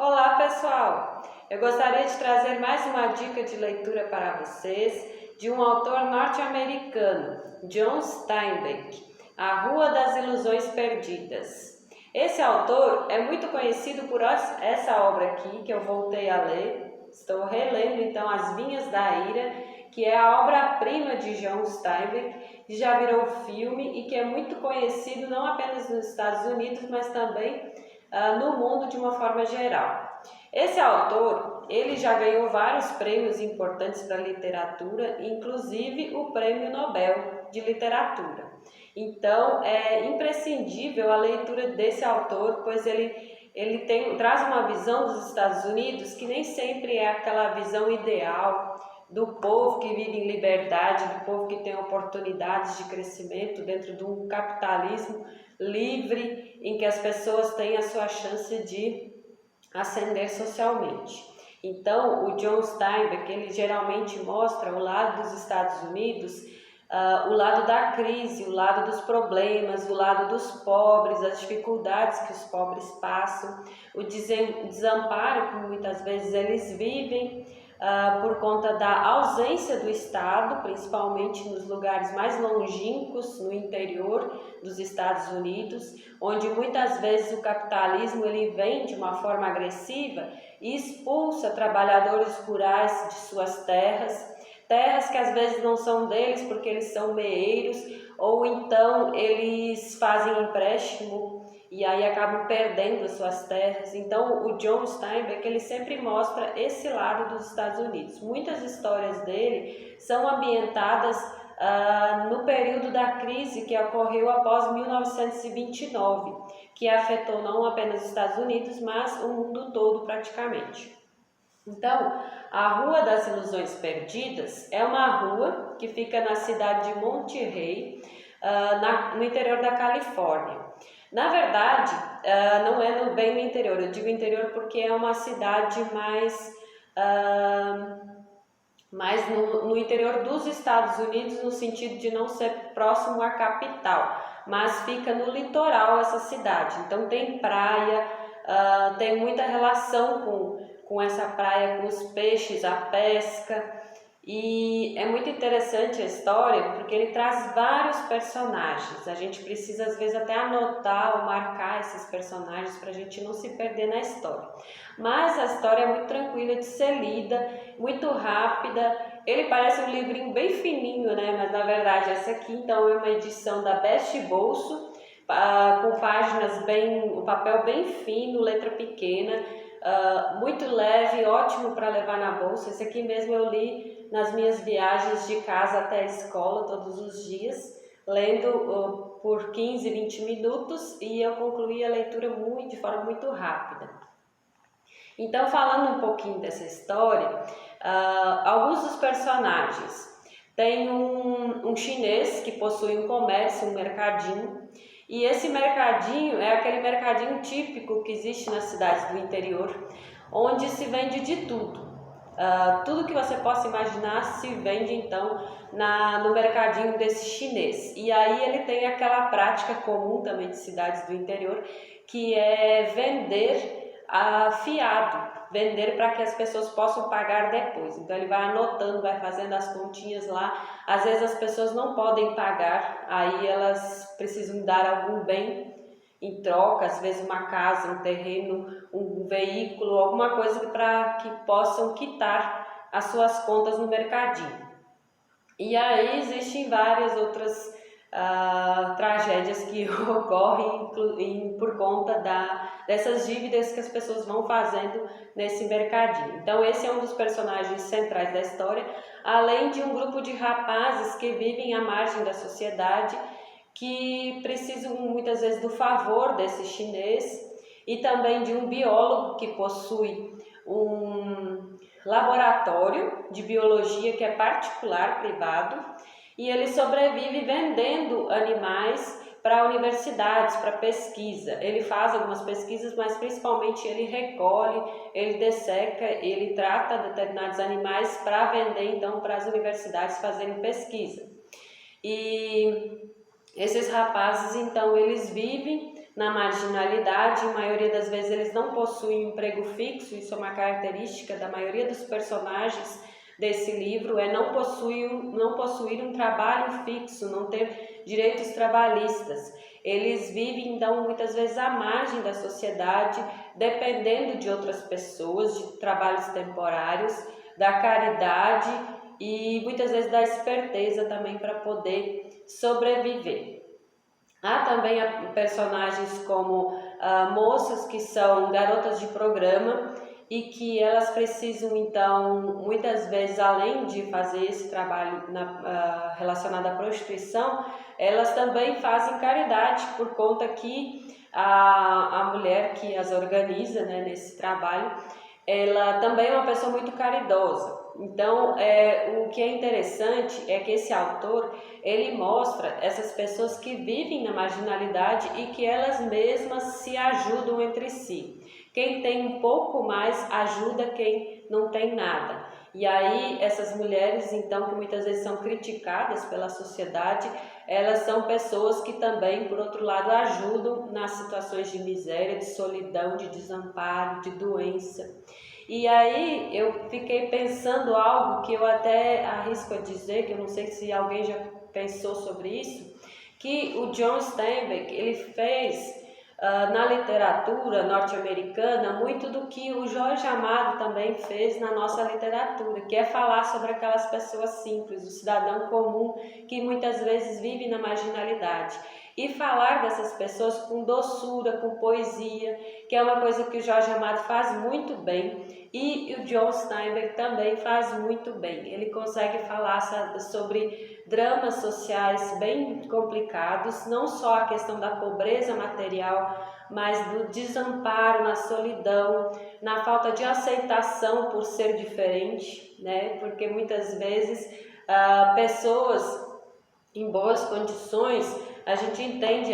Olá pessoal, eu gostaria de trazer mais uma dica de leitura para vocês de um autor norte-americano, John Steinbeck, A Rua das Ilusões Perdidas. Esse autor é muito conhecido por essa obra aqui que eu voltei a ler, estou relendo então As Vinhas da Ira, que é a obra-prima de John Steinbeck, que já virou filme e que é muito conhecido não apenas nos Estados Unidos, mas também no mundo de uma forma geral. Esse autor, ele já ganhou vários prêmios importantes para a literatura, inclusive o Prêmio Nobel de Literatura. Então, é imprescindível a leitura desse autor, pois ele traz uma visão dos Estados Unidos que nem sempre é aquela visão ideal do povo que vive em liberdade, do povo que tem oportunidades de crescimento dentro de um capitalismo livre, em que as pessoas têm a sua chance de ascender socialmente. Então, o John Steinbeck, ele geralmente mostra o lado dos Estados Unidos, o lado da crise, o lado dos problemas, o lado dos pobres, as dificuldades que os pobres passam, o desamparo que muitas vezes eles vivem, por conta da ausência do Estado, principalmente nos lugares mais longínquos, no interior dos Estados Unidos, onde muitas vezes o capitalismo ele vem de uma forma agressiva e expulsa trabalhadores rurais de suas terras que às vezes não são deles porque eles são meeiros, ou então eles fazem empréstimo e aí acabam perdendo as suas terras. Então o John Steinbeck ele sempre mostra esse lado dos Estados Unidos. Muitas histórias dele são ambientadas no período da crise que ocorreu após 1929, que afetou não apenas os Estados Unidos, mas o mundo todo praticamente. Então, a Rua das Ilusões Perdidas é uma rua que fica na cidade de Monterey, no interior da Califórnia. Na verdade, não é bem no interior, eu digo interior porque é uma cidade mais no interior dos Estados Unidos, no sentido de não ser próximo à capital, mas fica no litoral essa cidade. Então tem praia, tem muita relação com essa praia, com os peixes, a pesca. E é muito interessante a história porque ele traz vários personagens. A gente precisa às vezes até anotar ou marcar esses personagens para a gente não se perder na história. Mas a história é muito tranquila de ser lida, muito rápida. Ele parece um livrinho bem fininho, né? Mas na verdade essa aqui então é uma edição da Best Bolso, com páginas o papel bem fino, letra pequena, muito leve, ótimo para levar na bolsa. Esse aqui mesmo eu li nas minhas viagens de casa até a escola todos os dias, lendo por 15, 20 minutos e eu concluí a leitura de forma muito rápida. Então, falando um pouquinho dessa história, alguns dos personagens. Tem um chinês que possui um comércio, um mercadinho, e esse mercadinho é aquele mercadinho típico que existe nas cidades do interior, onde se vende de tudo. Tudo que você possa imaginar se vende então no mercadinho desse chinês. E aí ele tem aquela prática comum também de cidades do interior, que é vender fiado, vender para que as pessoas possam pagar depois. Então ele vai anotando, vai fazendo as continhas lá. Às vezes as pessoas não podem pagar, aí elas precisam dar algum bem em troca, às vezes uma casa, um terreno, um veículo, alguma coisa para que possam quitar as suas contas no mercadinho. E aí existem várias outras tragédias que ocorrem por conta dessas dívidas que as pessoas vão fazendo nesse mercadinho. Então esse é um dos personagens centrais da história, além de um grupo de rapazes que vivem à margem da sociedade, que precisam muitas vezes do favor desse chinês e também de um biólogo que possui um laboratório de biologia que é particular, privado, e ele sobrevive vendendo animais para universidades, para pesquisa. Ele faz algumas pesquisas, mas principalmente ele recolhe, ele desseca, ele trata determinados animais para vender então para as universidades fazerem pesquisa. E esses rapazes então eles vivem na marginalidade. A maioria das vezes eles não possuem um emprego fixo, isso é uma característica da maioria dos personagens desse livro, é não possuir um trabalho fixo, não ter direitos trabalhistas. Eles vivem, então, muitas vezes à margem da sociedade, dependendo de outras pessoas, de trabalhos temporários, da caridade e muitas vezes da esperteza também para poder sobreviver. Há também personagens como moças que são garotas de programa e que elas precisam, então, muitas vezes, além de fazer esse trabalho relacionado à prostituição, elas também fazem caridade, por conta que a mulher que as organiza, né, nesse trabalho, ela também é uma pessoa muito caridosa. Então, o que é interessante é que esse autor, ele mostra essas pessoas que vivem na marginalidade e que elas mesmas se ajudam entre si. Quem tem um pouco mais ajuda quem não tem nada. E aí essas mulheres, então, que muitas vezes são criticadas pela sociedade, elas são pessoas que também, por outro lado, ajudam nas situações de miséria, de solidão, de desamparo, de doença. E aí eu fiquei pensando algo que eu até arrisco a dizer, que eu não sei se alguém já pensou sobre isso, que o John Steinbeck, ele fez na literatura norte-americana muito do que o Jorge Amado também fez na nossa literatura, que é falar sobre aquelas pessoas simples, o cidadão comum que muitas vezes vive na marginalidade. E falar dessas pessoas com doçura, com poesia, que é uma coisa que o Jorge Amado faz muito bem e o John Steinbeck também faz muito bem. Ele consegue falar sobre dramas sociais bem complicados, não só a questão da pobreza material, mas do desamparo, na solidão, na falta de aceitação por ser diferente, né? Porque muitas vezes pessoas em boas condições, a gente entende,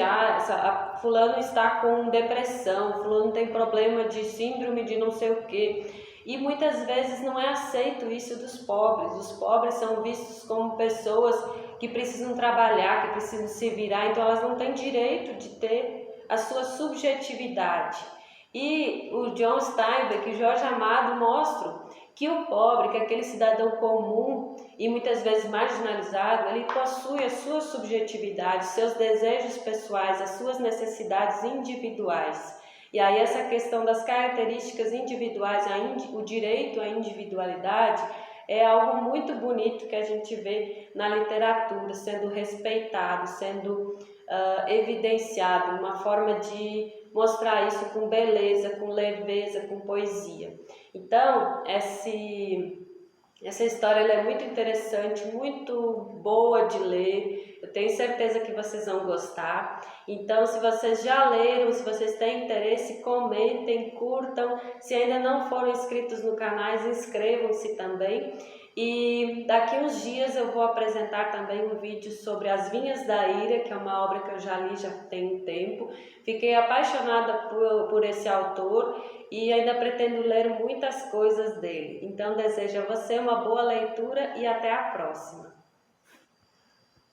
fulano está com depressão, fulano tem problema de síndrome de não sei o quê. E muitas vezes não é aceito isso dos pobres. Os pobres são vistos como pessoas que precisam trabalhar, que precisam se virar, então elas não têm direito de ter a sua subjetividade. E o John Steinbeck e o Jorge Amado mostram que o pobre, que aquele cidadão comum e muitas vezes marginalizado, ele possui a sua subjetividade, seus desejos pessoais, as suas necessidades individuais. E aí essa questão das características individuais, o direito à individualidade, é algo muito bonito que a gente vê na literatura, sendo respeitado, sendo evidenciado, uma forma de mostrar isso com beleza, com leveza, com poesia. Então, essa história ela é muito interessante, muito boa de ler. Eu tenho certeza que vocês vão gostar. Então, se vocês já leram, se vocês têm interesse, comentem, curtam. Se ainda não foram inscritos no canal, inscrevam-se também. E daqui uns dias eu vou apresentar também um vídeo sobre As Vinhas da Ira, que é uma obra que eu já li já tem um tempo. Fiquei apaixonada por esse autor e ainda pretendo ler muitas coisas dele. Então desejo a você uma boa leitura e até a próxima.